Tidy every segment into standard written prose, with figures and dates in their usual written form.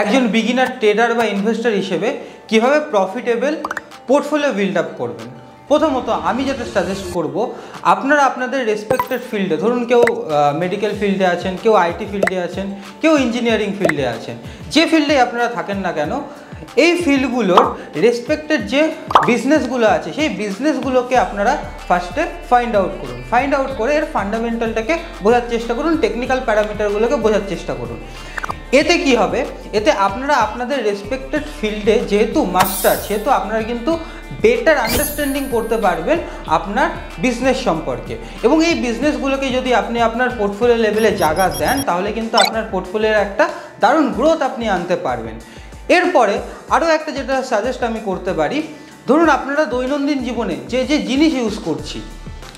একজন beginner tedder বা investor হিসেবে কিভাবে প্রফিটেবল পোর্টফোলিও বিল্ড আপ করবেন। প্রথমত আমি যেটা সাজেস্ট করব, আপনারা আপনাদের রেসপেক্টেড ফিল্ডে, ধরুন কেউ মেডিকেল ফিল্ডে আছেন, কেউ আইটি ফিল্ডে আছেন, কেউ ইঞ্জিনিয়ারিং ফিল্ডে আছেন, যে ফিল্ডে আপনারা থাকেন না কেন, এই ফিল্ডগুলোর রেসপেক্টেড যে বিজনেসগুলো আছে সেই বিজনেসগুলোকে আপনারা ফার্স্টে ফাইন্ড আউট করুন। ফাইন্ড আউট করে এর ফান্ডামেন্টালটাকে বোঝার চেষ্টা করুন, টেকনিক্যাল প্যারামিটারগুলোকে বোঝার চেষ্টা করুন। এতে কি হবে, এতে আপনারা আপনাদের রেসপেক্টেড ফিল্ডে যেহেতু মাস্টার, সেহেতু আপনারা কিন্তু বেটার আন্ডারস্ট্যান্ডিং করতে পারবেন আপনার বিজনেস সম্পর্কে, এবং এই বিজনেসগুলোকে যদি আপনি আপনার পোর্টফোলিও লেভেলে জায়গা দেন, তাহলে কিন্তু আপনার পোর্টফোলিওর একটা দারুণ গ্রোথ আপনি আনতে পারবেন। এরপরে আরও একটা যেটা সাজেস্ট আমি করতে পারি, ধরুন আপনারা দৈনন্দিন জীবনে যে যে জিনিস ইউজ করছি,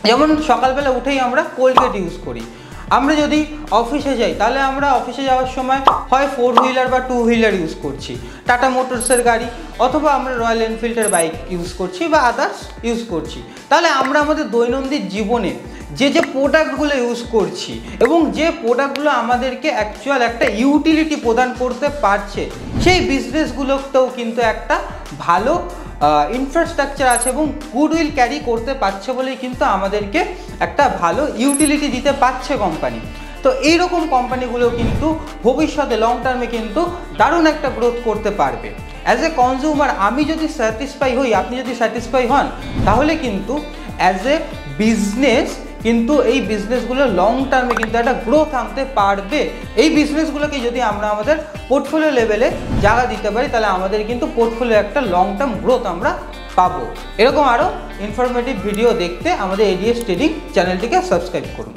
যেমন সকালবেলা উঠেই আমরা কোলগেট ইউজ করি, আমরা যদি অফিসে যাই তাহলে আমরা অফিসে যাওয়ার সময় হয় 4 হুইলার বা 2 হুইলার ইউজ করছি, টাটা মোটরসের গাড়ি, অথবা আমরা রয়্যাল এনফিল্ডের বাইক ইউজ করছি বা আদার্স ইউজ করছি। তাহলে আমরা আমাদের দৈনন্দিন জীবনে যে যে প্রোডাক্টগুলো ইউজ করছি এবং যে প্রোডাক্টগুলো আমাদেরকে অ্যাকচুয়াল একটা ইউটিলিটি প্রদান করতে পারছে, সেই বিজনেসগুলোতেও কিন্তু একটা ভালো ইনফ্রাস্ট্রাকচার আছে এবং গুডউইল ক্যারি করতে পারছে বলেই কিন্তু আমাদেরকে একটা ভালো ইউটিলিটি দিতে পারছে কোম্পানি। তো এইরকম কোম্পানিগুলো কিন্তু ভবিষ্যতে লং টার্মে কিন্তু দারুণ একটা গ্রোথ করতে পারবে। অ্যাজ এ কনজিউমার আমি যদি স্যাটিসফাই হই, আপনি যদি স্যাটিসফাই হন, তাহলে কিন্তু অ্যাজ এ বিজনেস কিন্তু এই বিজনেসগুলো লং টার্মে কিন্তু একটা গ্রোথ আনতে পারবে। এই বিজনেসগুলোকে যদি আমরা আমাদের পোর্টফোলিও লেভেলে জায়গা দিতে পারি, তাহলে আমাদের কিন্তু পোর্টফোলিও একটা লং টার্ম গ্রোথ আমরা পাবো। এরকম আরও ইনফরমেটিভ ভিডিও দেখতে আমাদের এডিএস ট্রেডিং চ্যানেলটিকে সাবস্ক্রাইব করুন।